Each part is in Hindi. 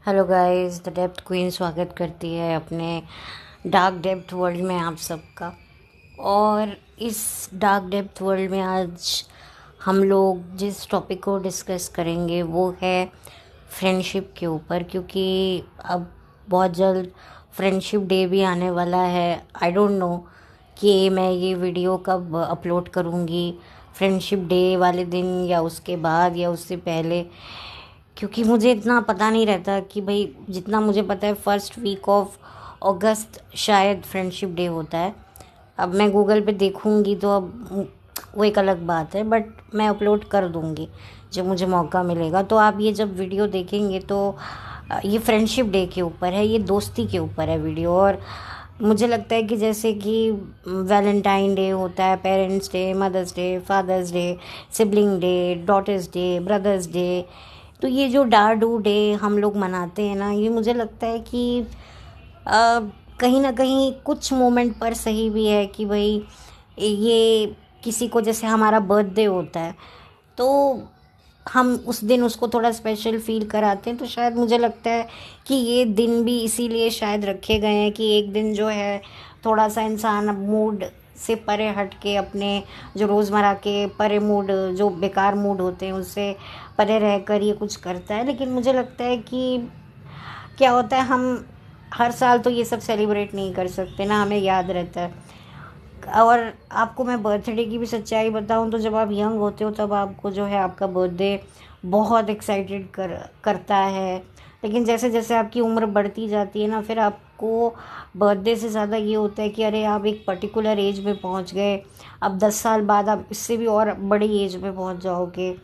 Hello guys, the depth queen स्वागत करती है अपने डार्क डेप्थ वर्ल्ड में आप सबका। और इस डार्क डेप्थ वर्ल्ड में आज हम लोग जिस टॉपिक को डिस्कस करेंगे वो है फ्रेंडशिप के ऊपर, क्योंकि अब बहुत जल्द फ्रेंडशिप डे भी आने वाला है। आई डोंट नो कि मैं ये वीडियो कब अपलोड करूँगी, फ्रेंडशिप डे वाले दिन या उसके बाद या उससे पहले, क्योंकि मुझे इतना पता नहीं रहता कि भाई, जितना मुझे पता है फर्स्ट वीक ऑफ अगस्त शायद फ्रेंडशिप डे होता है। अब मैं गूगल पे देखूंगी तो अब वो एक अलग बात है, बट मैं अपलोड कर दूंगी जब मुझे मौका मिलेगा। तो आप ये जब वीडियो देखेंगे तो ये फ्रेंडशिप डे के ऊपर है, ये दोस्ती के ऊपर है वीडियो। और मुझे लगता है कि जैसे कि वैलेंटाइन डे होता है, parents day, mothers day, fathers day, sibling day, daughters day, brothers day, तो ये जो डार्डू डे हम लोग मनाते हैं ना, ये मुझे लगता है कि अ, कहीं ना कहीं कुछ मोमेंट पर सही भी है कि भाई ये किसी को, जैसे हमारा बर्थडे होता है तो हम उस दिन उसको थोड़ा स्पेशल फील कराते हैं। तो शायद मुझे लगता है कि ये दिन भी इसीलिए शायद रखे गए हैं कि एक दिन जो है थोड़ा सा इंसान मूड से परे हट के, अपने जो रोज़मर्रा के परे मूड, जो बेकार मूड होते हैं उससे परे रहकर ये कुछ करता है। लेकिन मुझे लगता है कि क्या होता है, हम हर साल तो ये सब सेलिब्रेट नहीं कर सकते ना, हमें याद रहता है। और आपको मैं बर्थडे की भी सच्चाई बताऊं तो जब आप यंग होते हो तब आपको जो है आपका बर्थडे बहुत एक्साइटेड करता है। लेकिन जैसे जैसे आपकी उम्र बढ़ती जाती है ना, फिर आपको बर्थडे से ज़्यादा ये होता है कि अरे आप एक पर्टिकुलर एज में पहुंच गए, अब 10 साल बाद आप इससे भी और बड़ी एज में पहुंच जाओगे।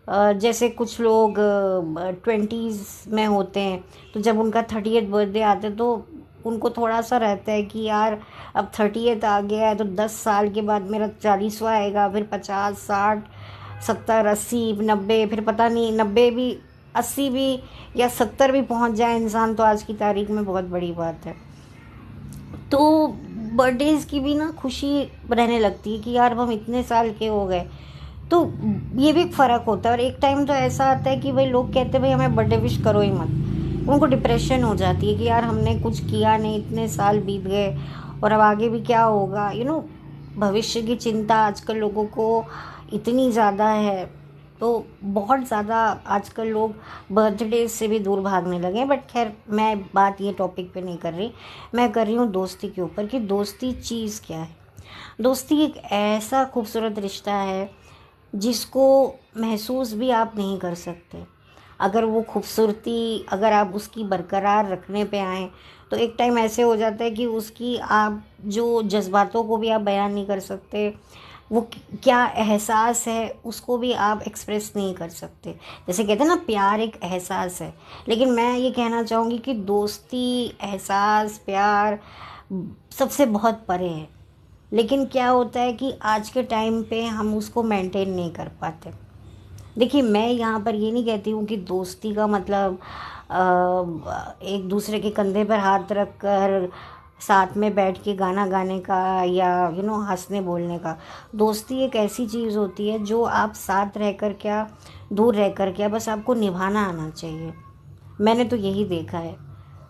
जैसे कुछ लोग 20s में होते हैं, तो जब उनका 30th बर्थडे आता है तो उनको थोड़ा सा रहता है कि यार अब 30th आ गया है तो 10 साल के बाद मेरा 40वां आएगा, फिर 50, 60, 70, 80, 90, फिर पता नहीं 90 भी, 80 भी या 70 भी पहुंच जाए इंसान तो आज की तारीख में बहुत बड़ी बात है। तो बर्थडेज की भी ना खुशी रहने लगती है कि यार हम इतने साल के हो गए। तो ये भी एक फ़र्क होता है। और एक टाइम तो ऐसा आता है कि भाई लोग कहते हैं भाई हमें बर्थडे विश करो ही मत, उनको डिप्रेशन हो जाती है कि यार हमने कुछ किया नहीं, इतने साल बीत गए और अब आगे भी क्या होगा, भविष्य की चिंता आजकल लोगों को इतनी ज़्यादा है। तो बहुत ज़्यादा आजकल लोग बर्थडे से भी दूर भागने लगे हैं। बट खैर, मैं बात ये टॉपिक पे नहीं कर रही, मैं कर रही हूँ दोस्ती के ऊपर कि दोस्ती चीज़ क्या है। दोस्ती एक ऐसा खूबसूरत रिश्ता है जिसको महसूस भी आप नहीं कर सकते। अगर वो खूबसूरती, अगर आप उसकी बरकरार रखने पे आएँ तो एक टाइम ऐसे हो जाता है कि उसकी आप जो जज्बातों को भी आप बयान नहीं कर सकते, वो क्या एहसास है उसको भी आप एक्सप्रेस नहीं कर सकते। जैसे कहते हैं ना, प्यार एक एहसास है, लेकिन मैं ये कहना चाहूँगी कि दोस्ती एहसास, प्यार सबसे बहुत परे है। लेकिन क्या होता है कि आज के टाइम पे हम उसको मेंटेन नहीं कर पाते। देखिए, मैं यहाँ पर ये नहीं कहती हूँ कि दोस्ती का मतलब एक दूसरे के कंधे पर हाथ रख कर साथ में बैठ के गाना गाने का या हंसने बोलने का। दोस्ती एक ऐसी चीज़ होती है जो आप साथ रह कर क्या, दूर रह कर क्या, बस आपको निभाना आना चाहिए। मैंने तो यही देखा है।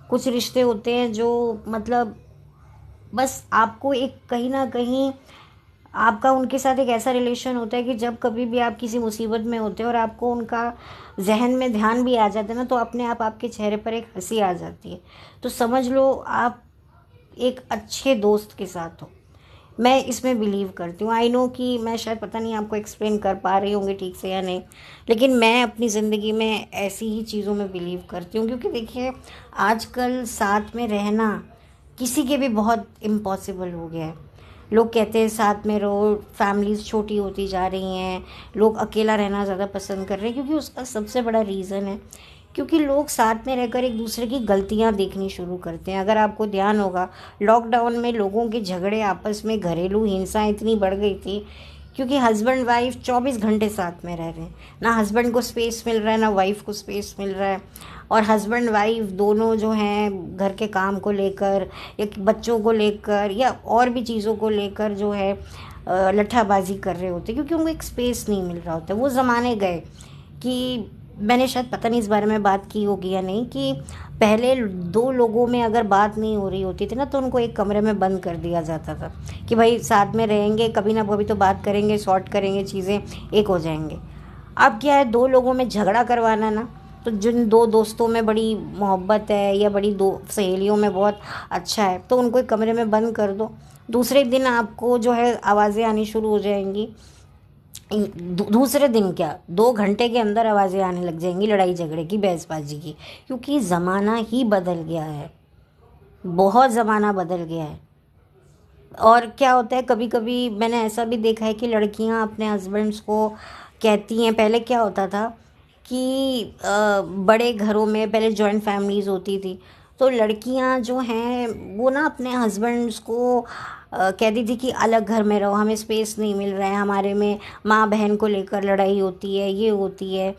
कुछ रिश्ते होते हैं जो मतलब बस आपको एक कहीं ना कहीं आपका उनके साथ एक ऐसा रिलेशन होता है कि जब कभी भी आप किसी मुसीबत में होते हो और आपको उनका जहन में ध्यान भी आ जाता है ना, तो अपने आप आपके चेहरे पर एक हंसी आ जाती है। तो समझ लो आप एक अच्छे दोस्त के साथ हो। मैं इसमें बिलीव करती हूँ। आई नो कि मैं शायद, पता नहीं, आपको एक्सप्लेन कर पा रही होंगी ठीक से या नहीं, लेकिन मैं अपनी ज़िंदगी में ऐसी ही चीज़ों में बिलीव करती हूँ। क्योंकि देखिए, आजकल साथ में रहना किसी के भी बहुत इम्पॉसिबल हो गया है। लोग कहते हैं साथ में रहो, फैमिलीज़ छोटी होती जा रही हैं, लोग अकेला रहना ज़्यादा पसंद कर रहे हैं। क्योंकि उसका सबसे बड़ा रीज़न है क्योंकि लोग साथ में रहकर एक दूसरे की गलतियां देखनी शुरू करते हैं। अगर आपको ध्यान होगा, लॉकडाउन में लोगों के झगड़े आपस में, घरेलू हिंसा इतनी बढ़ गई थी क्योंकि हस्बैंड वाइफ 24 घंटे साथ में रह रहे हैं। ना हस्बैंड को स्पेस मिल रहा है, ना वाइफ को स्पेस मिल रहा है। और हस्बैंड वाइफ दोनों जो हैं घर के काम को लेकर या बच्चों को लेकर या और भी चीज़ों को लेकर जो है लट्ठाबाजी कर रहे होते, क्योंकि उनको एक स्पेस नहीं मिल रहा होता। वो ज़माने गए कि मैंने शायद पता नहीं इस बारे में बात की होगी या नहीं, कि पहले दो लोगों में अगर बात नहीं हो रही होती थी ना, तो उनको एक कमरे में बंद कर दिया जाता था कि भाई साथ में रहेंगे, कभी ना कभी तो बात करेंगे, सॉर्ट करेंगे, चीज़ें एक हो जाएंगे। अब क्या है, दो लोगों में झगड़ा करवाना ना, तो जिन दो दोस्तों में बड़ी मोहब्बत है या बड़ी दो सहेलियों में बहुत अच्छा है, तो उनको एक कमरे में बंद कर दो। दूसरे दिन आपको जो है आवाज़ें आनी शुरू हो जाएंगी। दूसरे दिन क्या, 2 घंटे के अंदर आवाज़ें आने लग जाएंगी लड़ाई झगड़े की, बहसबाजी की, क्योंकि ज़माना ही बदल गया है, बहुत ज़माना बदल गया है। और क्या होता है, कभी कभी मैंने ऐसा भी देखा है कि लड़कियां अपने हस्बैंड्स को कहती हैं, पहले क्या होता था कि बड़े घरों में पहले जॉइंट फैमिलीज़ होती थी, तो लड़कियां जो हैं वो ना अपने हस्बैंड्स को कहती थी कि अलग घर में रहो, हमें स्पेस नहीं मिल रहा है, हमारे में माँ बहन को लेकर लड़ाई होती है, ये होती है,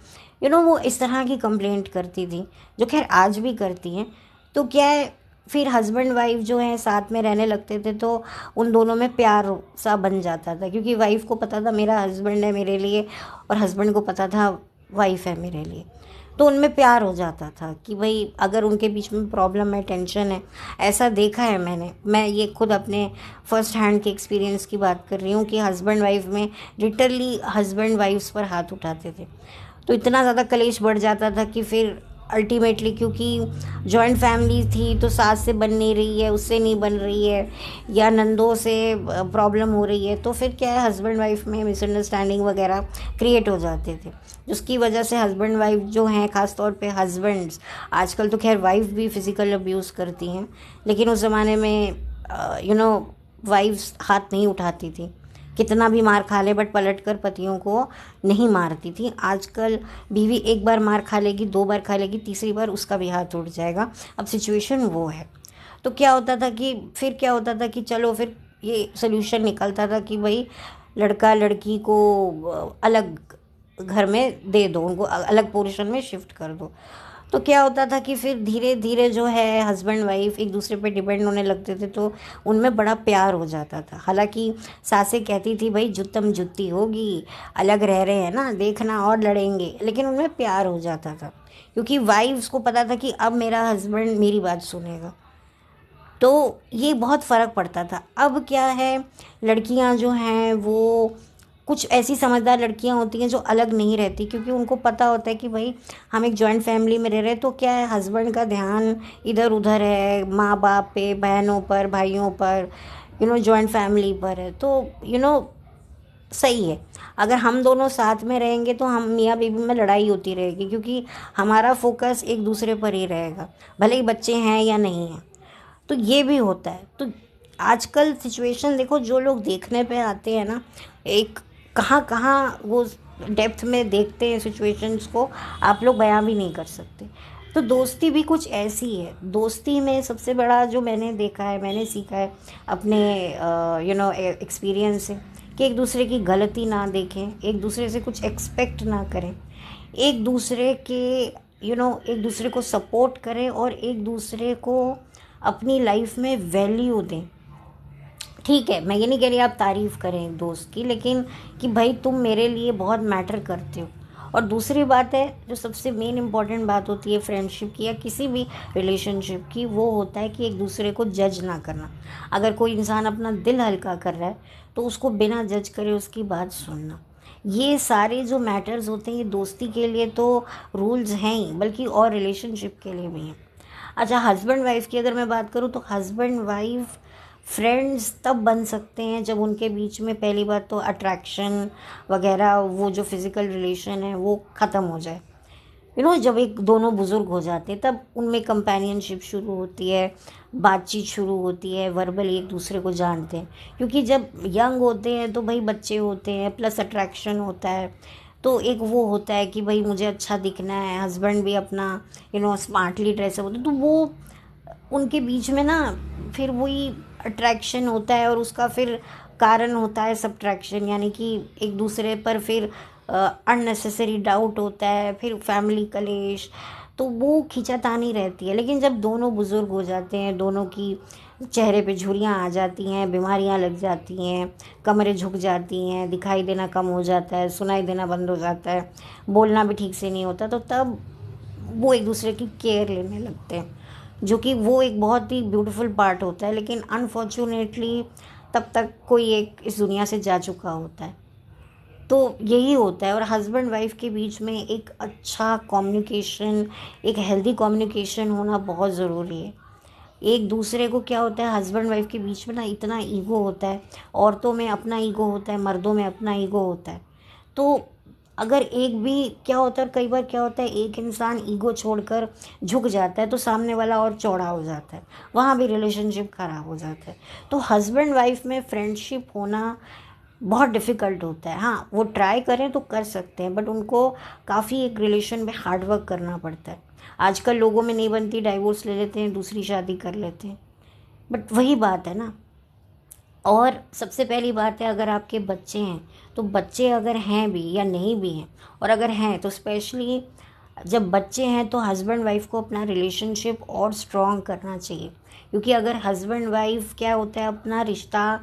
वो इस तरह की कंप्लेंट करती थी, जो खैर आज भी करती हैं। तो क्या है, फिर हस्बैंड वाइफ जो है साथ में रहने लगते थे, तो उन दोनों में प्यार सा बन जाता था, क्योंकि वाइफ को पता था मेरा हस्बैंड है मेरे लिए, और हस्बैंड को पता था वाइफ है मेरे लिए, तो उनमें प्यार हो जाता था कि भाई अगर उनके बीच में प्रॉब्लम है, टेंशन है। ऐसा देखा है मैंने, मैं ये खुद अपने फर्स्ट हैंड के एक्सपीरियंस की बात कर रही हूँ कि हस्बैंड वाइफ में लिटरली हस्बैंड वाइफ्स पर हाथ उठाते थे, तो इतना ज़्यादा कलेश बढ़ जाता था कि फिर अल्टीमेटली, क्योंकि जॉइंट फैमिली थी, तो सास से बन नहीं रही है, उससे नहीं बन रही है, या नंदों से प्रॉब्लम हो रही है, तो फिर क्या है, हस्बैंड वाइफ में मिसअंडरस्टैंडिंग वगैरह क्रिएट हो जाते थे, जिसकी वजह से हस्बैंड वाइफ जो हैं, ख़ास तौर पे हस्बैंड्स, आजकल तो खैर वाइफ भी फिज़िकल अब्यूज़ करती हैं, लेकिन उस ज़माने में वाइफ्स हाथ नहीं उठाती थी, कितना भी मार खा ले बट पलट कर पतियों को नहीं मारती थी। आजकल बीवी एक बार मार खा लेगी, 2 बार खा लेगी, तीसरी बार उसका भी हाथ उठ जाएगा। अब सिचुएशन वो है। तो क्या होता था कि फिर क्या होता था कि चलो फिर ये सोल्यूशन निकलता था कि भाई लड़का लड़की को अलग घर में दे दो, उनको अलग पोर्शन में शिफ्ट कर दो। तो क्या होता था कि फिर धीरे धीरे जो है हस्बैंड वाइफ एक दूसरे पे डिपेंड होने लगते थे, तो उनमें बड़ा प्यार हो जाता था। हालांकि सासें कहती थी भाई जुत्तम जुत्ती होगी, अलग रह रहे हैं ना, देखना और लड़ेंगे, लेकिन उनमें प्यार हो जाता था, क्योंकि वाइफ्स को पता था कि अब मेरा हस्बैंड मेरी बात सुनेगा। तो ये बहुत फ़र्क पड़ता था। अब क्या है, लड़कियां जो हैं वो कुछ ऐसी समझदार लड़कियां होती हैं जो अलग नहीं रहती, क्योंकि उनको पता होता है कि भाई हम एक जॉइंट फैमिली में रह रहे हैं, तो क्या है, हस्बैंड का ध्यान इधर उधर है, माँ बाप पे, बहनों पर, भाइयों पर, जॉइंट फैमिली पर है, तो सही है। अगर हम दोनों साथ में रहेंगे तो हम मियाँ बीवी में लड़ाई होती रहेगी, क्योंकि हमारा फोकस एक दूसरे पर ही रहेगा, भले ही बच्चे हैं या नहीं हैं। तो ये भी होता है। तो आजकल सिचुएशन देखो, जो लोग देखने पे आते हैं ना, एक कहाँ कहाँ वो डेप्थ में देखते हैं सिचुएशंस को, आप लोग बयां भी नहीं कर सकते। तो दोस्ती भी कुछ ऐसी है। दोस्ती में सबसे बड़ा जो मैंने देखा है, मैंने सीखा है अपने एक्सपीरियंस से, कि एक दूसरे की गलती ना देखें, एक दूसरे से कुछ एक्सपेक्ट ना करें, एक दूसरे के एक दूसरे को सपोर्ट करें, और एक दूसरे को अपनी लाइफ में वैल्यू दें। ठीक है, मैं ये नहीं कह रही आप तारीफ़ करें एक दोस्त की, लेकिन कि भाई तुम मेरे लिए बहुत मैटर करते हो। और दूसरी बात है, जो सबसे मेन इम्पॉर्टेंट बात होती है फ्रेंडशिप की या किसी भी रिलेशनशिप की, वो होता है कि एक दूसरे को जज ना करना। अगर कोई इंसान अपना दिल हल्का कर रहा है, तो उसको बिना जज करे उसकी बात सुनना। ये सारे जो मैटर्स होते हैं, ये दोस्ती के लिए तो रूल्स हैं ही, बल्कि और रिलेशनशिप के लिए भी हैं। अच्छा, हस्बैंड वाइफ की अगर मैं बात करूँ, तो हस्बैंड वाइफ फ्रेंड्स तब बन सकते हैं जब उनके बीच में पहली बात तो अट्रैक्शन वगैरह, वो जो फिज़िकल रिलेशन है वो ख़त्म हो जाए। जब एक दोनों बुज़ुर्ग हो जाते हैं, तब उनमें कंपेनियनशिप शुरू होती है, बातचीत शुरू होती है, वर्बली एक दूसरे को जानते हैं। क्योंकि जब यंग होते हैं तो भाई बच्चे होते हैं, प्लस अट्रैक्शन होता है, तो एक वो होता है कि भाई मुझे अच्छा दिखना है, हस्बैंड भी अपना स्मार्टली ड्रेसअप होता है, तो वो उनके बीच में ना फिर वही अट्रैक्शन होता है, और उसका फिर कारण होता है सब्ट्रैक्शन, यानी कि एक दूसरे पर फिर अननेसेसरी डाउट होता है, फिर फैमिली कलेश, तो वो खींचातानी रहती है। लेकिन जब दोनों बुज़ुर्ग हो जाते हैं, दोनों की चेहरे पे झुर्रियाँ आ जाती हैं, बीमारियाँ लग जाती हैं, कमरें झुक जाती हैं, दिखाई देना कम हो जाता है, सुनाई देना बंद हो जाता है, बोलना भी ठीक से नहीं होता, तो तब वो एक दूसरे की केयर लेने लगते हैं, जो कि वो एक बहुत ही ब्यूटीफुल पार्ट होता है। लेकिन अनफॉर्चुनेटली तब तक कोई एक इस दुनिया से जा चुका होता है। तो यही होता है। और हस्बैंड वाइफ के बीच में एक अच्छा कम्युनिकेशन, एक हेल्दी कम्युनिकेशन होना बहुत ज़रूरी है। एक दूसरे को क्या होता है, हस्बैंड वाइफ के बीच में ना इतना ईगो होता है, औरतों में अपना ईगो होता है, मर्दों में अपना ईगो होता है। तो अगर एक भी क्या होता है, कई बार क्या होता है, एक इंसान ईगो छोड़कर झुक जाता है तो सामने वाला और चौड़ा हो जाता है, वहाँ भी रिलेशनशिप ख़राब हो जाता है। तो हस्बैंड वाइफ में फ्रेंडशिप होना बहुत डिफ़िकल्ट होता है। हाँ, वो ट्राई करें तो कर सकते हैं, बट उनको काफ़ी एक रिलेशन में हार्ड वर्क करना पड़ता है। आजकल लोगों में नहीं बनती, डाइवोर्स ले लेते हैं, दूसरी शादी कर लेते हैं। बट वही बात है ना। और सबसे पहली बात है, अगर आपके बच्चे हैं तो बच्चे अगर हैं भी या नहीं भी हैं, और अगर हैं तो स्पेशली जब बच्चे हैं तो हस्बैंड वाइफ को अपना रिलेशनशिप और स्ट्रॉन्ग करना चाहिए। क्योंकि अगर हस्बैंड वाइफ क्या होता है, अपना रिश्ता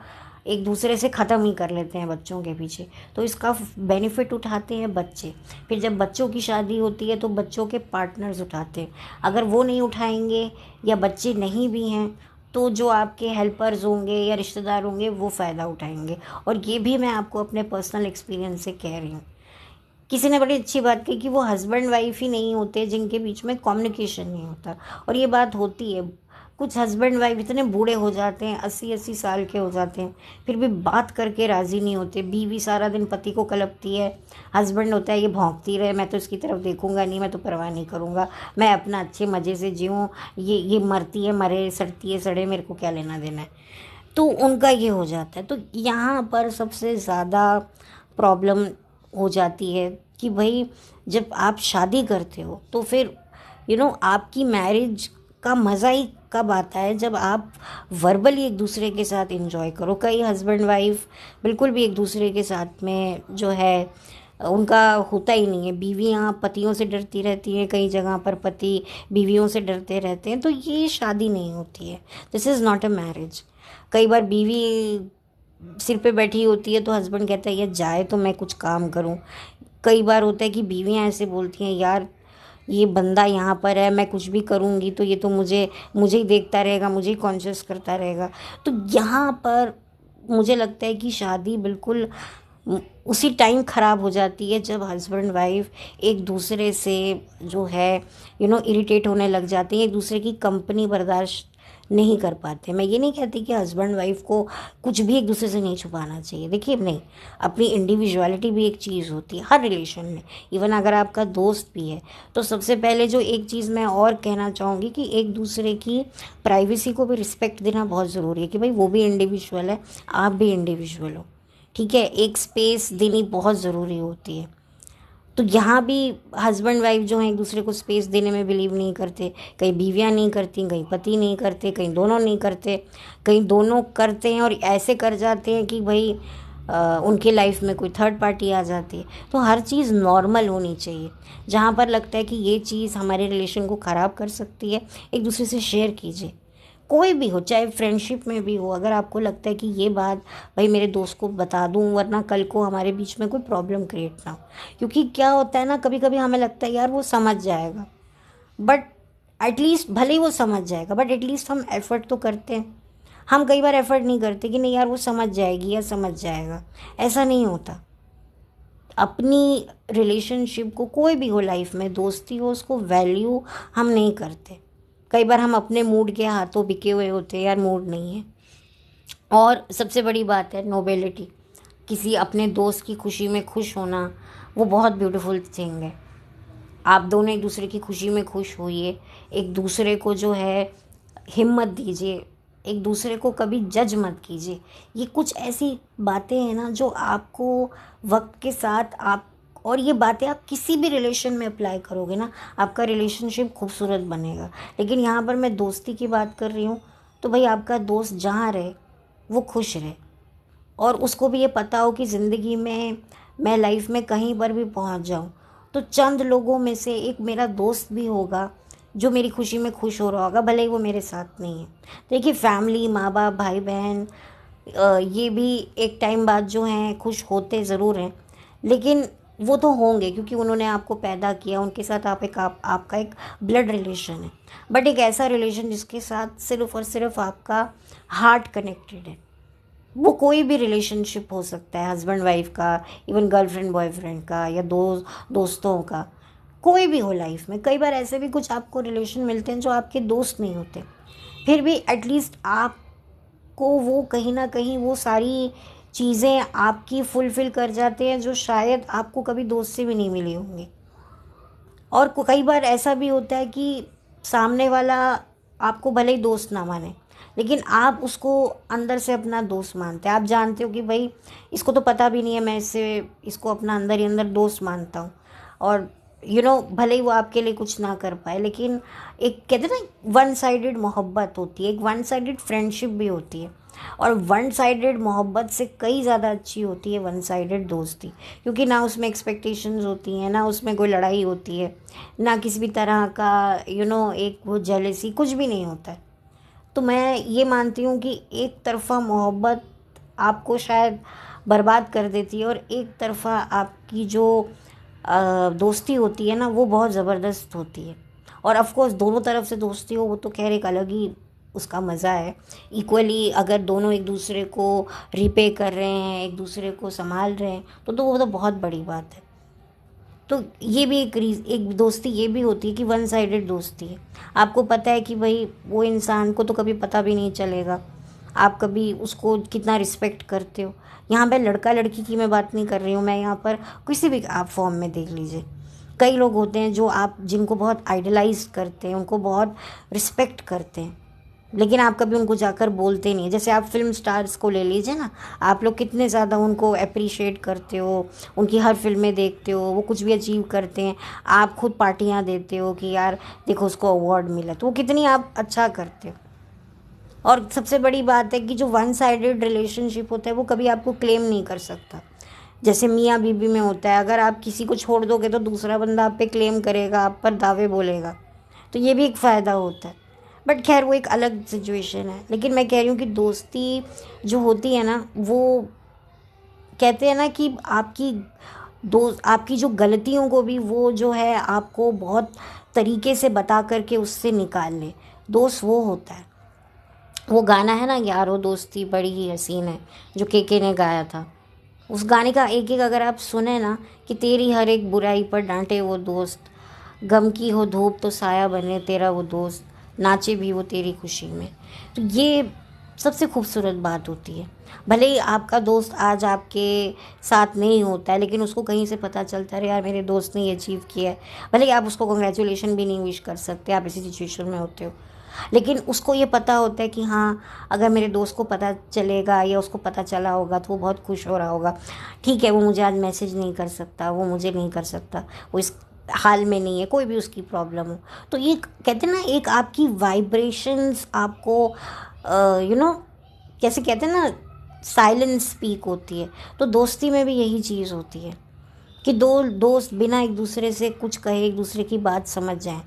एक दूसरे से ख़त्म ही कर लेते हैं बच्चों के पीछे, तो इसका बेनिफिट उठाते हैं बच्चे। फिर जब बच्चों की शादी होती है तो बच्चों के पार्टनर्स उठाते हैं। अगर वो नहीं उठाएंगे या बच्चे नहीं भी हैं तो जो आपके हेल्पर्स होंगे या रिश्तेदार होंगे वो फ़ायदा उठाएंगे। और ये भी मैं आपको अपने पर्सनल एक्सपीरियंस से कह रही हूँ। किसी ने बड़ी अच्छी बात कही कि वो हस्बैंड वाइफ ही नहीं होते जिनके बीच में कम्युनिकेशन नहीं होता, और ये बात होती है। कुछ हस्बैंड वाइफ इतने बूढ़े हो जाते हैं, 80-80 साल के हो जाते हैं, फिर भी बात करके राज़ी नहीं होते। बीवी सारा दिन पति को कलपती है, हस्बैंड होता है ये भौंकती रहे, मैं तो इसकी तरफ देखूंगा नहीं, मैं तो परवाह नहीं करूंगा, मैं अपना अच्छे मज़े से जीऊँ, ये मरती है मरे, सड़ती है सड़े, मेरे को क्या लेना देना है। तो उनका ये हो जाता है। तो यहाँ पर सबसे ज़्यादा प्रॉब्लम हो जाती है कि भाई जब आप शादी करते हो तो फिर आपकी मैरिज का मज़ा ही कब आता है, जब आप वर्बली एक दूसरे के साथ एंजॉय करो। कई हस्बैंड वाइफ बिल्कुल भी एक दूसरे के साथ में जो है उनका होता ही नहीं है। बीवियाँ पतियों से डरती रहती हैं, कई जगह पर पति बीवियों से डरते रहते हैं, तो ये शादी नहीं होती है। This is not a marriage. कई बार बीवी सिर पे बैठी होती है तो हस्बैंड कहता है ये जाए तो मैं कुछ काम करूं। कई बार होता है कि बीवियां ऐसे बोलती हैं, यार ये बंदा यहाँ पर है, मैं कुछ भी करूँगी तो ये तो मुझे मुझे ही देखता रहेगा, मुझे ही कॉन्शियस करता रहेगा। तो यहाँ पर मुझे लगता है कि शादी बिल्कुल उसी टाइम ख़राब हो जाती है जब हस्बैंड वाइफ एक दूसरे से जो है इरिटेट होने लग जाते हैं, एक दूसरे की कंपनी बर्दाश्त नहीं कर पाते। मैं ये नहीं कहती कि हस्बैंड वाइफ को कुछ भी एक दूसरे से नहीं छुपाना चाहिए। देखिए, नहीं, अपनी इंडिविजुअलिटी भी एक चीज़ होती है हर रिलेशन में। इवन अगर आपका दोस्त भी है तो सबसे पहले जो एक चीज़ मैं और कहना चाहूँगी कि एक दूसरे की प्राइवेसी को भी रिस्पेक्ट देना बहुत ज़रूरी है कि भाई वो भी इंडिविजुअल है, आप भी इंडिविजुअल हो, ठीक है। एक स्पेस देनी बहुत ज़रूरी होती है। तो यहाँ भी हस्बैंड वाइफ जो हैं एक दूसरे को स्पेस देने में बिलीव नहीं करते। कहीं बीवियाँ नहीं करती, कहीं पति नहीं करते, कहीं दोनों नहीं करते, कहीं दोनों करते हैं और ऐसे कर जाते हैं कि भाई उनके लाइफ में कोई थर्ड पार्टी आ जाती है। तो हर चीज़ नॉर्मल होनी चाहिए। जहाँ पर लगता है कि ये चीज़ हमारे रिलेशन को ख़राब कर सकती है, एक दूसरे से शेयर कीजिए। कोई भी हो, चाहे फ्रेंडशिप में भी हो, अगर आपको लगता है कि ये बात भाई मेरे दोस्त को बता दूं वरना कल को हमारे बीच में कोई प्रॉब्लम क्रिएट ना हो। क्योंकि क्या होता है ना, कभी कभी हमें लगता है यार वो समझ जाएगा, बट एटलीस्ट भले ही वो समझ जाएगा, बट एटलीस्ट हम एफ़र्ट तो करते हैं। हम कई बार एफ़र्ट नहीं करते कि नहीं यार वो समझ जाएगी या समझ जाएगा, ऐसा नहीं होता। अपनी रिलेशनशिप को, कोई भी हो लाइफ में, दोस्ती हो, उसको वैल्यू हम नहीं करते। कई बार हम अपने मूड के हाथों बिके हुए होते हैं, यार मूड नहीं है। और सबसे बड़ी बात है नोबेलिटी। किसी अपने दोस्त की खुशी में खुश होना वो बहुत ब्यूटीफुल थिंग है। आप दोनों एक दूसरे की खुशी में खुश होइए, एक दूसरे को जो है हिम्मत दीजिए, एक दूसरे को कभी जज मत कीजिए। ये कुछ ऐसी बातें हैं ना जो आपको वक्त के साथ आप, और ये बातें आप किसी भी रिलेशन में अप्लाई करोगे ना, आपका रिलेशनशिप खूबसूरत बनेगा। लेकिन यहाँ पर मैं दोस्ती की बात कर रही हूँ, तो भाई आपका दोस्त जहाँ रहे वो खुश रहे, और उसको भी ये पता हो कि ज़िंदगी में मैं लाइफ में कहीं पर भी पहुँच जाऊँ तो चंद लोगों में से एक मेरा दोस्त भी होगा जो मेरी खुशी में खुश हो रहा होगा, भले ही वो मेरे साथ नहीं है। देखिए फैमिली, माँ बाप, भाई बहन, ये भी एक टाइम बाद जो हैं खुश होते ज़रूर हैं, लेकिन वो तो होंगे क्योंकि उन्होंने आपको पैदा किया, उनके साथ आपका एक ब्लड रिलेशन है। बट एक ऐसा रिलेशन जिसके साथ सिर्फ़ और सिर्फ आपका हार्ट कनेक्टेड है, वो कोई भी रिलेशनशिप हो सकता है, हस्बैंड वाइफ का, इवन गर्लफ्रेंड बॉयफ्रेंड का, या दोस्तों का, कोई भी हो लाइफ में। कई बार ऐसे भी कुछ आपको रिलेशन मिलते हैं जो आपके दोस्त नहीं होते, फिर भी एटलीस्ट आपको वो कहीं ना कहीं वो सारी चीज़ें आपकी फुलफ़िल कर जाते हैं जो शायद आपको कभी दोस्त से भी नहीं मिली होंगी। और कई बार ऐसा भी होता है कि सामने वाला आपको भले ही दोस्त ना माने, लेकिन आप उसको अंदर से अपना दोस्त मानते हैं। आप जानते हो कि भाई इसको तो पता भी नहीं है मैं इसको अपना अंदर ही अंदर दोस्त मानता हूँ। और भले ही वो आपके लिए कुछ ना कर पाए, लेकिन एक कहते हैं ना वन साइडेड मोहब्बत होती है, एक वन साइडेड फ्रेंडशिप भी होती है। और वन साइडेड मोहब्बत से कई ज़्यादा अच्छी होती है वन साइडेड दोस्ती, क्योंकि ना उसमें एक्सपेक्टेशंस होती हैं, ना उसमें कोई लड़ाई होती है, ना किसी भी तरह का एक वो जेलसी, कुछ भी नहीं होता है। तो मैं ये मानती हूँ कि एक तरफ़ा मोहब्बत आपको शायद बर्बाद कर देती है, और एक तरफ़ा आपकी जो दोस्ती होती है ना, वो बहुत ज़बरदस्त होती है। और ऑफ कोर्स दोनों तरफ से दोस्ती हो वो तो खैर एक अलग ही उसका मज़ा है। इक्वली अगर दोनों एक दूसरे को रिपे कर रहे हैं, एक दूसरे को संभाल रहे हैं, तो वो तो बहुत बड़ी बात है। तो ये भी एक दोस्ती ये भी होती है कि वन साइडेड दोस्ती है। आपको पता है कि भाई वो इंसान को तो कभी पता भी नहीं चलेगा आप कभी उसको कितना रिस्पेक्ट करते हो। यहाँ पे लड़का लड़की की मैं बात नहीं कर रही हूँ, मैं यहाँ पर किसी भी आप फॉर्म में देख लीजिए, कई लोग होते हैं जो जिनको बहुत आइडलाइज करते हैं, उनको बहुत रिस्पेक्ट करते हैं, लेकिन आप कभी उनको जाकर बोलते नहीं। जैसे आप फिल्म स्टार्स को ले लीजिए ना, आप लोग कितने ज़्यादा उनको अप्रिशिएट करते हो, उनकी हर फिल्में देखते हो, वो कुछ भी अचीव करते हैं, आप खुद पार्टियां देते हो कि यार देखो उसको अवार्ड मिला, तो वो कितनी आप अच्छा करते हो। और सबसे बड़ी बात है कि जो वन साइडेड रिलेशनशिप होता है वो कभी आपको क्लेम नहीं कर सकता। जैसे मियाँ बीवी में होता है, अगर आप किसी को छोड़ दोगे तो दूसरा बंदा आप पे क्लेम करेगा, आप पर दावे बोलेगा, तो ये भी एक फ़ायदा होता है। बट खैर वो एक अलग सिचुएशन है। लेकिन मैं कह रही हूँ कि दोस्ती जो होती है ना, वो कहते हैं ना कि आपकी जो गलतियों को भी वो जो है आपको बहुत तरीके से बता करके उससे निकाल ले, दोस्त वो होता है। वो गाना है ना, यारो दोस्ती बड़ी ही हसीन है, जो के ने गाया था, उस गाने का एक एक अगर आप सुने ना, कि तेरी हर एक बुराई पर डांटे वो दोस्त, गम की हो धूप तो साया बने तेरा वो दोस्त, नाचे भी वो तेरी खुशी में। तो ये सबसे खूबसूरत बात होती है। भले ही आपका दोस्त आज आपके साथ नहीं होता है, लेकिन उसको कहीं से पता चलता है यार मेरे दोस्त ने ये अचीव किया है। भले ही आप उसको कॉन्ग्रेचुलेशन भी नहीं विश कर सकते, आप इसी सिचुएशन में होते हो, लेकिन उसको ये पता होता है कि हाँ अगर मेरे दोस्त को पता चलेगा या उसको पता चला होगा तो वो बहुत खुश हो रहा होगा। ठीक है, वो मुझे आज मैसेज नहीं कर सकता, वो मुझे नहीं कर सकता, वो इस हाल में नहीं है, कोई भी उसकी प्रॉब्लम हो, तो ये कहते हैं ना एक आपकी वाइब्रेशंस आपको कैसे कहते हैं ना, साइलेंस स्पीक होती है। तो दोस्ती में भी यही चीज़ होती है कि दो दोस्त बिना एक दूसरे से कुछ कहे एक दूसरे की बात समझ जाएं।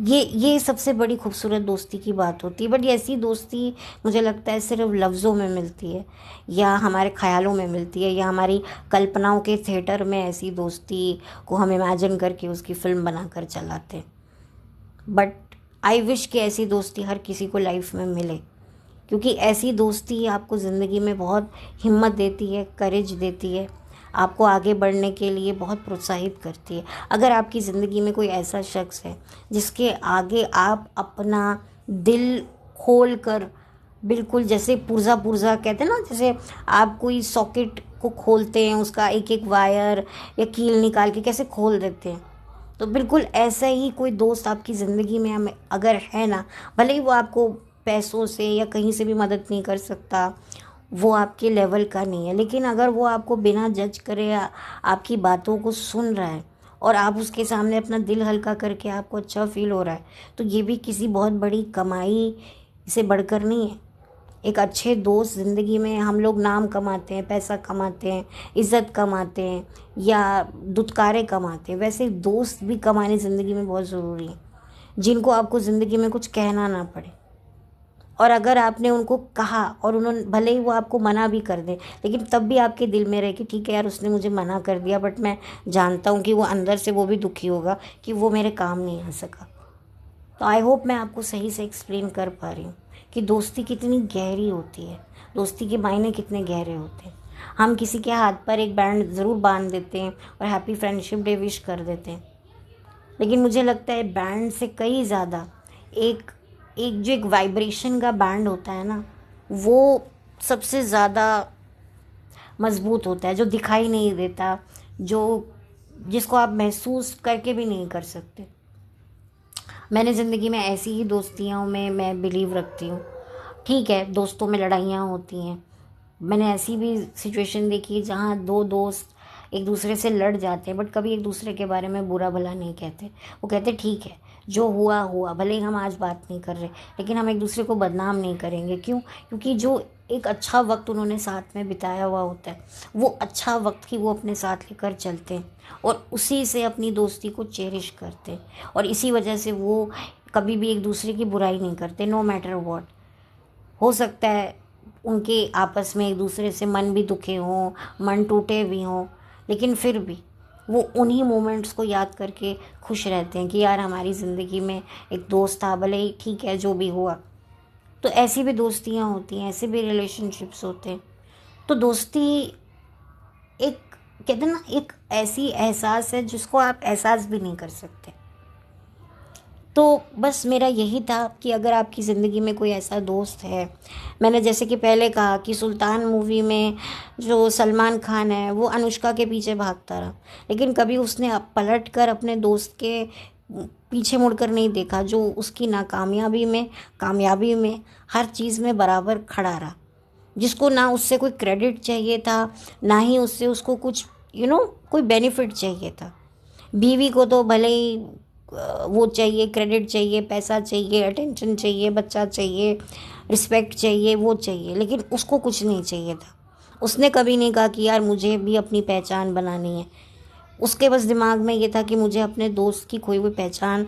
ये सबसे बड़ी खूबसूरत दोस्ती की बात होती है। बट ऐसी दोस्ती मुझे लगता है सिर्फ लफ्ज़ों में मिलती है, या हमारे ख़्यालों में मिलती है, या हमारी कल्पनाओं के थिएटर में ऐसी दोस्ती को हम इमेजिन करके उसकी फ़िल्म बना कर चलाते हैं। बट आई विश कि ऐसी दोस्ती हर किसी को लाइफ में मिले, क्योंकि ऐसी दोस्ती आपको ज़िंदगी में बहुत हिम्मत देती है, करेज देती है, आपको आगे बढ़ने के लिए बहुत प्रोत्साहित करती है। अगर आपकी ज़िंदगी में कोई ऐसा शख्स है जिसके आगे आप अपना दिल खोल कर, बिल्कुल जैसे पुर्जा पुर्जा कहते हैं ना, जैसे आप कोई सॉकेट को खोलते हैं, उसका एक एक वायर या कील निकाल के कैसे खोल देते हैं, तो बिल्कुल ऐसा ही कोई दोस्त आपकी ज़िंदगी में हमें अगर है ना, भले ही वो आपको पैसों से या कहीं से भी मदद नहीं कर सकता, वो आपके लेवल का नहीं है, लेकिन अगर वो आपको बिना जज करे आपकी बातों को सुन रहा है और आप उसके सामने अपना दिल हल्का करके आपको अच्छा फील हो रहा है, तो ये भी किसी बहुत बड़ी कमाई से बढ़कर नहीं है। एक अच्छे दोस्त ज़िंदगी में हम लोग नाम कमाते हैं, पैसा कमाते हैं, इज़्ज़त कमाते हैं या दुत्कारे कमाते हैं, वैसे दोस्त भी कमाने ज़िंदगी में बहुत ज़रूरी है, जिनको आपको ज़िंदगी में कुछ कहना ना पड़े। और अगर आपने उनको कहा और उन्होंने भले ही वो आपको मना भी कर दे, लेकिन तब भी आपके दिल में रहे कि ठीक है यार, उसने मुझे मना कर दिया, बट मैं जानता हूँ कि वो अंदर से वो भी दुखी होगा कि वो मेरे काम नहीं आ सका। तो आई होप मैं आपको सही से एक्सप्लेन कर पा रही हूँ कि दोस्ती कितनी गहरी होती है, दोस्ती के मायने कितने गहरे होते हैं। हम किसी के हाथ पर एक बैंड ज़रूर बांध देते हैं और हैप्पी फ्रेंडशिप डे विश कर देते हैं, लेकिन मुझे लगता है बैंड से कई ज़्यादा एक एक जो एक वाइब्रेशन का बैंड होता है ना, वो सबसे ज़्यादा मजबूत होता है, जो दिखाई नहीं देता, जो जिसको आप महसूस करके भी नहीं कर सकते। मैंने ज़िंदगी में ऐसी ही दोस्तियों में मैं बिलीव रखती हूँ। ठीक है, दोस्तों में लड़ाइयाँ होती हैं, मैंने ऐसी भी सिचुएशन देखी है जहाँ दो दोस्त एक दूसरे से लड़ जाते हैं, बट कभी एक दूसरे के बारे में बुरा भला नहीं कहते। वो कहते ठीक है, जो हुआ हुआ, भले ही हम आज बात नहीं कर रहे, लेकिन हम एक दूसरे को बदनाम नहीं करेंगे। क्यों? क्योंकि जो एक अच्छा वक्त उन्होंने साथ में बिताया हुआ होता है, वो अच्छा वक्त ही वो अपने साथ लेकर चलते हैं और उसी से अपनी दोस्ती को चेरिश करते हैं, और इसी वजह से वो कभी भी एक दूसरे की बुराई नहीं करते, नो मैटर वॉट। हो सकता है उनके आपस में एक दूसरे से मन भी दुखे हों, मन टूटे भी हों, लेकिन फिर भी वो उन्हीं मोमेंट्स को याद करके खुश रहते हैं कि यार हमारी ज़िंदगी में एक दोस्त था, भले ही ठीक है जो भी हुआ। तो ऐसी भी दोस्तियाँ होती हैं, ऐसे भी रिलेशनशिप्स होते हैं। तो दोस्ती एक, कहते हैं ना, एक ऐसी एहसास है जिसको आप एहसास भी नहीं कर सकते। तो बस मेरा यही था कि अगर आपकी ज़िंदगी में कोई ऐसा दोस्त है, मैंने जैसे कि पहले कहा कि सुल्तान मूवी में जो सलमान खान है वो अनुष्का के पीछे भागता रहा, लेकिन कभी उसने पलट कर अपने दोस्त के पीछे मुड़कर नहीं देखा, जो उसकी नाकामयाबी में कामयाबी में हर चीज़ में बराबर खड़ा रहा, जिसको ना उससे कोई क्रेडिट चाहिए था, ना ही उससे उसको कुछ कोई बेनिफिट चाहिए था। बीवी को तो भले ही वो चाहिए, क्रेडिट चाहिए, पैसा चाहिए, अटेंशन चाहिए, बच्चा चाहिए, रिस्पेक्ट चाहिए, वो चाहिए, लेकिन उसको कुछ नहीं चाहिए था। उसने कभी नहीं कहा कि यार मुझे भी अपनी पहचान बनानी है। उसके बस दिमाग में ये था कि मुझे अपने दोस्त की खोई हुई पहचान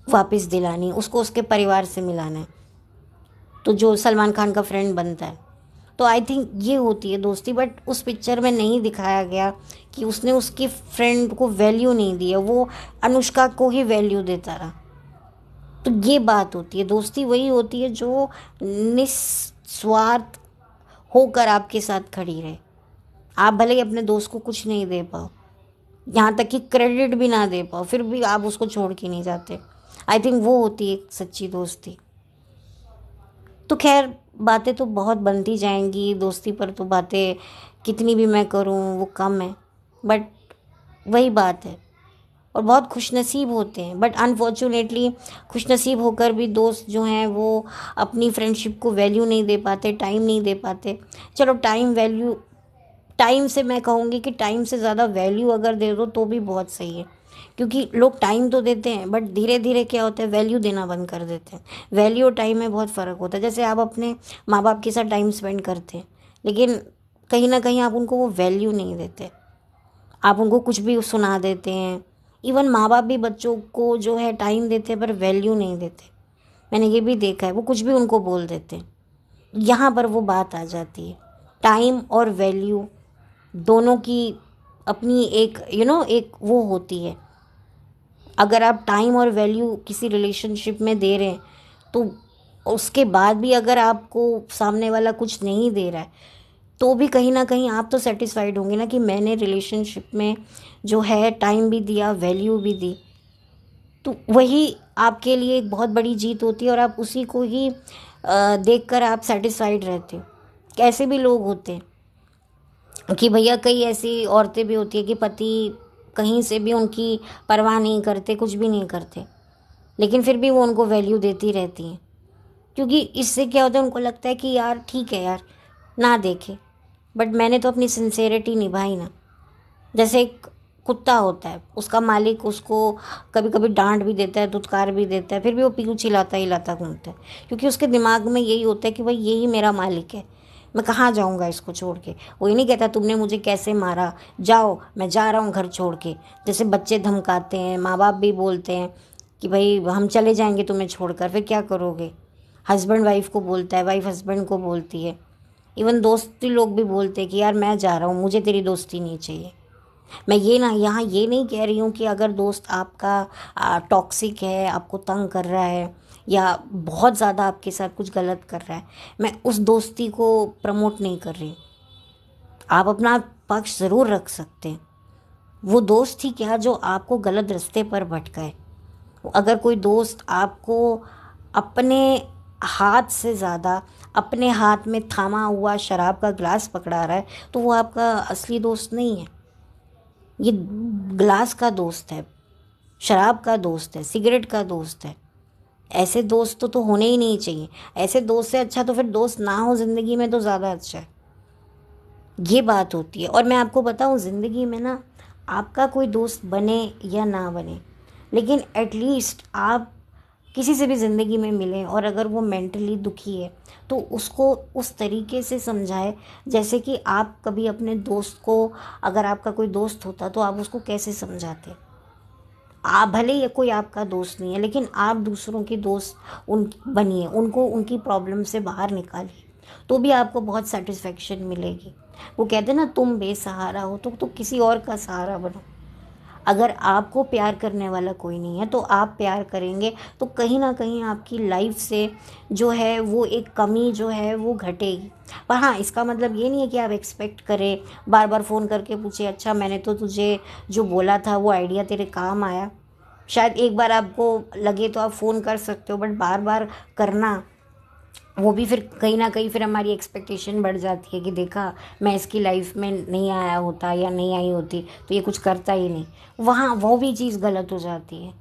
वापस दिलानी है, उसको उसके परिवार से मिलाना है, तो जो सलमान खान का फ्रेंड बनता है। तो आई थिंक ये होती है दोस्ती, बट उस पिक्चर में नहीं दिखाया गया कि उसने उसकी फ्रेंड को वैल्यू नहीं दी है, वो अनुष्का को ही वैल्यू देता रहा। तो ये बात होती है, दोस्ती वही होती है जो निस्वार्थ होकर आपके साथ खड़ी रहे। आप भले ही अपने दोस्त को कुछ नहीं दे पाओ, यहाँ तक कि क्रेडिट भी ना दे पाओ, फिर भी आप उसको छोड़ के नहीं जाते। आई थिंक वो होती है एक सच्ची दोस्ती। तो खैर, बातें तो बहुत बनती जाएंगी दोस्ती पर, तो बातें कितनी भी मैं करूं वो कम है, बट वही बात है। और बहुत खुशनसीब होते हैं, बट अनफॉर्चुनेटली खुशनसीब होकर भी दोस्त जो हैं वो अपनी फ्रेंडशिप को वैल्यू नहीं दे पाते, टाइम नहीं दे पाते। चलो टाइम से मैं कहूँगी कि टाइम से ज़्यादा वैल्यू अगर दे दो तो भी बहुत सही है, क्योंकि लोग टाइम तो देते हैं बट धीरे धीरे क्या होता है, वैल्यू देना बंद कर देते हैं। वैल्यू और टाइम में बहुत फ़र्क होता है। जैसे आप अपने माँ बाप के साथ टाइम स्पेंड करते हैं, लेकिन कहीं ना कहीं आप उनको वो वैल्यू नहीं देते, आप उनको कुछ भी सुना देते हैं। इवन माँ बाप भी बच्चों को जो है टाइम देते हैं पर वैल्यू नहीं देते। मैंने ये भी देखा है, वो कुछ भी उनको बोल देते हैं। यहाँ पर वो बात आ जाती है, टाइम और वैल्यू दोनों की अपनी एक एक वो होती है। अगर आप टाइम और वैल्यू किसी रिलेशनशिप में दे रहे हैं, तो उसके बाद भी अगर आपको सामने वाला कुछ नहीं दे रहा है, तो भी कहीं ना कहीं आप तो सेटिस्फाइड होंगे ना कि मैंने रिलेशनशिप में जो है टाइम भी दिया, वैल्यू भी दी। तो वही आपके लिए एक बहुत बड़ी जीत होती है, और आप उसी को ही देखकर आप सेटिस्फाइड रहते हो। कैसे भी लोग होते हैं कि भैया, कई ऐसी औरतें भी होती है कि पति कहीं से भी उनकी परवाह नहीं करते, कुछ भी नहीं करते, लेकिन फिर भी वो उनको वैल्यू देती रहती हैं। क्योंकि इससे क्या होता है, उनको लगता है कि यार ठीक है यार, ना देखे, बट मैंने तो अपनी सिंसेरिटी निभाई ना। जैसे एक कुत्ता होता है, उसका मालिक उसको कभी कभी डांट भी देता है, धुतकार भी देता है, फिर भी वो पीछू चिल्लाता हिलाता घूमता है, क्योंकि उसके दिमाग में यही होता है कि भाई यही मेरा मालिक है, मैं कहाँ जाऊँगा इसको छोड़ के। वो ये नहीं कहता तुमने मुझे कैसे मारा, जाओ मैं जा रहा हूँ घर छोड़ के। जैसे बच्चे धमकाते हैं, माँ बाप भी बोलते हैं कि भाई हम चले जाएंगे तुम्हें छोड़कर, फिर क्या करोगे। हस्बैंड वाइफ को बोलता है, वाइफ हस्बैंड को बोलती है, इवन दोस्ती लोग भी बोलते हैं कि यार मैं जा रहा हूँ, मुझे तेरी दोस्ती नहीं चाहिए। मैं ये ना यहाँ ये नहीं कह रही हूँ कि अगर दोस्त आपका टॉक्सिक है, आपको तंग कर रहा है या बहुत ज़्यादा आपके साथ कुछ गलत कर रहा है, मैं उस दोस्ती को प्रमोट नहीं कर रही। आप अपना पक्ष ज़रूर रख सकते हैं। वो दोस्त ही क्या जो आपको गलत रास्ते पर भटकाए। अगर कोई दोस्त आपको अपने हाथ से ज़्यादा अपने हाथ में थामा हुआ शराब का ग्लास पकड़ा रहा है, तो वो आपका असली दोस्त नहीं है। ये ग्लास का दोस्त है, शराब का दोस्त है, सिगरेट का दोस्त है। ऐसे दोस्त तो होने ही नहीं चाहिए। ऐसे दोस्त से अच्छा तो फिर दोस्त ना हो ज़िंदगी में तो ज़्यादा अच्छा है। ये बात होती है। और मैं आपको बताऊं, ज़िंदगी में ना आपका कोई दोस्त बने या ना बने, लेकिन एटलीस्ट आप किसी से भी ज़िंदगी में मिलें और अगर वो मेंटली दुखी है तो उसको उस तरीके से समझाए जैसे कि आप कभी अपने दोस्त को, अगर आपका कोई दोस्त होता तो आप उसको कैसे समझाते। आप भले ही कोई आपका दोस्त नहीं है, लेकिन आप दूसरों की दोस्त उन बनिए, उनको उनकी प्रॉब्लम से बाहर निकालिए, तो भी आपको बहुत सेटिस्फेक्शन मिलेगी। वो कहते हैं ना, तुम बेसहारा हो तो किसी और का सहारा बनो। अगर आपको प्यार करने वाला कोई नहीं है तो आप प्यार करेंगे तो कहीं ना कहीं आपकी लाइफ से जो है वो एक कमी जो है वो घटेगी। पर हाँ, इसका मतलब ये नहीं है कि आप एक्सपेक्ट करें, बार बार फ़ोन करके पूछे अच्छा मैंने तो तुझे जो बोला था वो आइडिया तेरे काम आया। शायद एक बार आपको लगे तो आप फ़ोन कर सकते हो, बट बार बार करना वो भी फिर कहीं ना कहीं फिर हमारी एक्सपेक्टेशन बढ़ जाती है कि देखा, मैं इसकी लाइफ में नहीं आया होता या नहीं आई होती तो ये कुछ करता ही नहीं। वहाँ वो भी चीज़ गलत हो जाती है।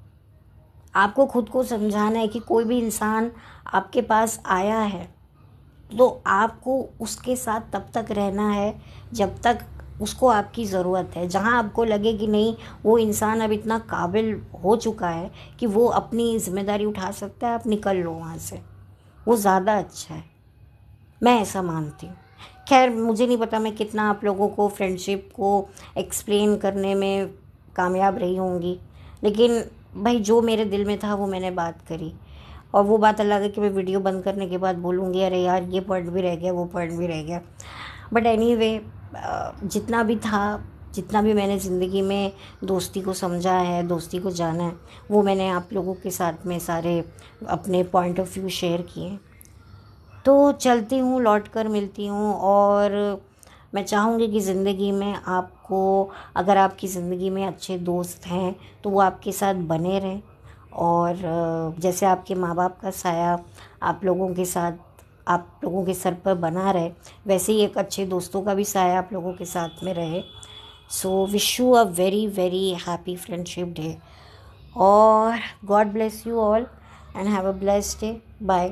आपको खुद को समझाना है कि कोई भी इंसान आपके पास आया है तो आपको उसके साथ तब तक रहना है जब तक उसको आपकी ज़रूरत है। जहाँ आपको लगे कि नहीं, वो इंसान अब इतना काबिल हो चुका है कि वो अपनी ज़िम्मेदारी उठा सकता है, आप निकल लो वहाँ से, वो ज़्यादा अच्छा है। मैं ऐसा मानती हूँ। खैर, मुझे नहीं पता मैं कितना आप लोगों को फ्रेंडशिप को एक्सप्लेन करने में कामयाब रही होंगी, लेकिन भाई जो मेरे दिल में था वो मैंने बात करी। और वो बात अलग है कि मैं वीडियो बंद करने के बाद बोलूँगी अरे यार ये पॉइंट भी रह गया, वो पॉइंट भी रह गया। बट एनीवे, जितना भी था, जितना भी मैंने ज़िंदगी में दोस्ती को समझा है, दोस्ती को जाना है, वो मैंने आप लोगों के साथ में सारे अपने पॉइंट ऑफ व्यू शेयर किए। तो चलती हूँ, लौट कर मिलती हूँ। और मैं चाहूँगी कि ज़िंदगी में आपको, अगर आपकी ज़िंदगी में अच्छे दोस्त हैं तो वो आपके साथ बने रहें। और जैसे आपके माँ बाप का साया आप लोगों के साथ, आप लोगों के सर पर बना रहे, वैसे ही एक अच्छे दोस्तों का भी साया आप लोगों के साथ में रहे। So wish you a very very happy friendship day और god bless you all and have a blessed day. Bye.